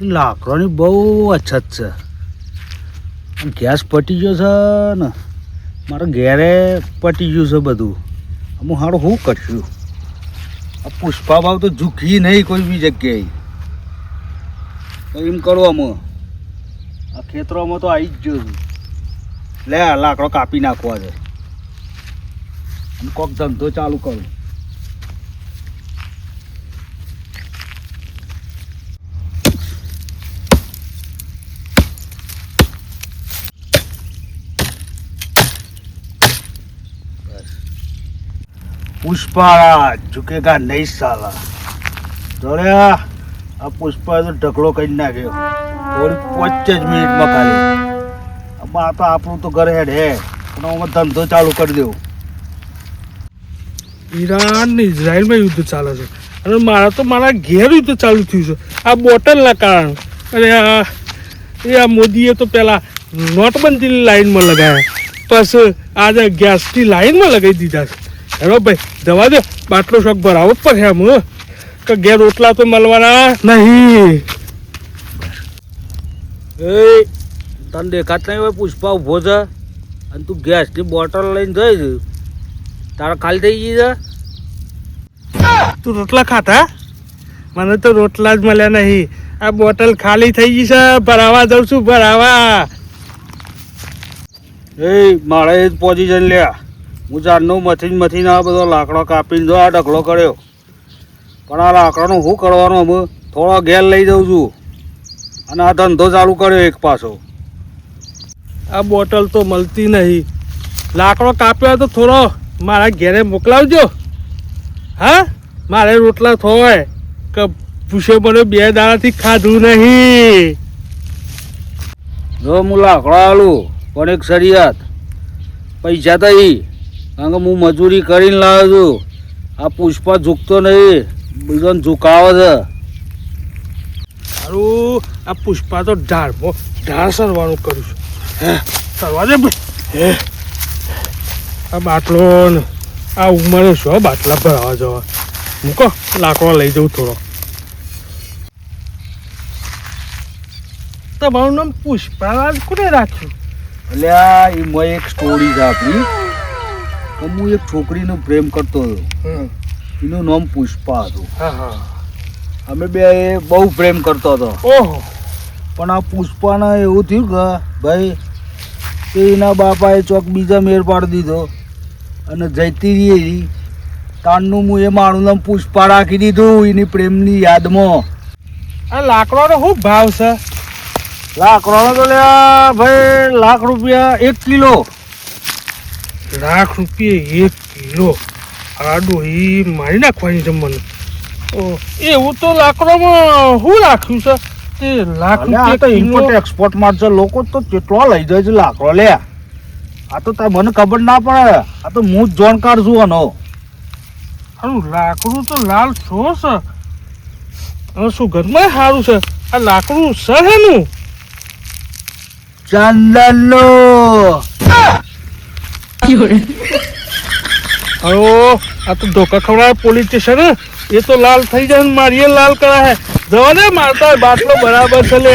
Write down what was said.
લાકડાની બહુ અછત છે. ગેસ પટી ગયો છે ને મારે ઘેરે પટી ગયું છે બધું. હું હારું શું કરશું? આ પુષ્પા ભાવ તો ઝૂકી નહીં કોઈ બી જગ્યાએ. તો એમ કરો અમે આ ખેતરોમાં તો આવી જ ગયો છું. લે લાકડો કાપી નાખવા છે અને કોક ધંધો ચાલુ કરું. પુષ્પા ઝુકેગા નહીં સાલા. જોડે આ પુષ્પા તો ઢગલો કરી નાખ્યો થોડી 5 જ મિનિટમાં ખાલી. આ તો આપણું તો ઘરે હેડ હે પણ અમે ધંધો ચાલુ કરી દેવું. ઈરાન ને ઇઝરાયલમાં યુદ્ધ ચાલે છે અને મારા તો મારા ઘેર યુદ્ધ ચાલુ થયું છે આ બોટલના કારણે. અને આ મોદીએ તો પેલા નોટબંધીની લાઈનમાં લગાવ્યા પછી આજે ગેસની લાઈનમાં લગાવી દીધા છે. હેલો ભાઈ જવા દે, બાટલો શોખ ભરાવો જ પડે એમ કે ઘેર રોટલા તો મળવાના નહીં. એ તને દેખાત નહીં હોય પુષ્પા ઊભો છે અને તું ગેસની બોટલ લઈને જઈ તારા ખાલી થઈ ગઈ છે. તું રોટલા ખાતા? મને તો રોટલા જ મળ્યા નહીં. આ બોટલ ખાલી થઈ ગઈ છે, ભરાવા જાઉં છું ભરાવા. એ મારે જ પોઝિશન લ્યા. હું જાનનો મથીને આ બધો લાકડો કાપીને જો આ ઢગલો કર્યો પણ આ લાકડાનું શું કરવાનું? અમે થોડો ઘેર લઈ જાઉં છું અને આ ધંધો ચાલુ કર્યો એક પાછો. આ બોટલ તો મળતી નહીં. લાકડો કાપ્યો તો થોડો મારા ઘેરે મોકલાવજો. હા, મારે રોટલા થોય કે પૂછે મને 2 દાડાથી ખાધું નહીં. જો હું લાકડો આલું પણ એક શરિયાત પૈસા તો કારણ કે હું મજૂરી કરીને લાવ્યો છું. આ પુષ્પા ઝૂકતો નહીં, બીજોને ઝુકાવે છે. સારું, આ પુષ્પા તો ઢાળ સરવાનું કરું છું. હે સરવા દે ભાઈ. આ બાટલો ને આ ઉંમરે શું બાટલા ભરાવા જવા? મૂકો લાકડો લઈ જવું થોડો. તમારું નામ પુષ્પા કોને રાખ્યું? એટલે આ એમાં એક સ્ટોરી છે આપણી. હું એક છોકરીનો પ્રેમ કરતો હતો, એનું નામ પુષ્પા હતું. હા હા, અમે બે બહુ પ્રેમ કરતો હતો. ઓહો. પણ આ પુષ્પાને એવું થયું કે ભાઈ કે એના બાપાએ ચોક બીજા મેળ પાડી દીધો અને જતી રહી. તાનનું હું એ મારું નામ પુષ્પા રાખી દીધું એની પ્રેમની યાદમાં. આ લાકડાનો શું ભાવ છે? લાકડાનો તો લ્યા ભાઈ ₹1,00,000 1 કિલો. ₹1,00,000 1 કિલો? આડો એ મારી નાખવાની છે મને. એવું તો લાકડામાં શું રાખ્યું છે? તે ₹1,00,000 ઇમ્પોર્ટ એક્સપોર્ટ માં છે. લોકો તો કેટલો લઈ જાય છે લાકડો. લે આ તો મને ખબર ના પડે. આ તો હું જ જાણકાર છું આનો. લાકડું તો લાલ છો છે. સુગંધમાં સારું છે. આ લાકડું છે એનું ચંદનનો. આ તો ધોકા ખવડાવે પોલીસ સ્ટેશન. એ તો લાલ થઈ જાય, મારીએ લાલ કરાય. જવા દે, મારતા બાટલો બરાબર છે લે.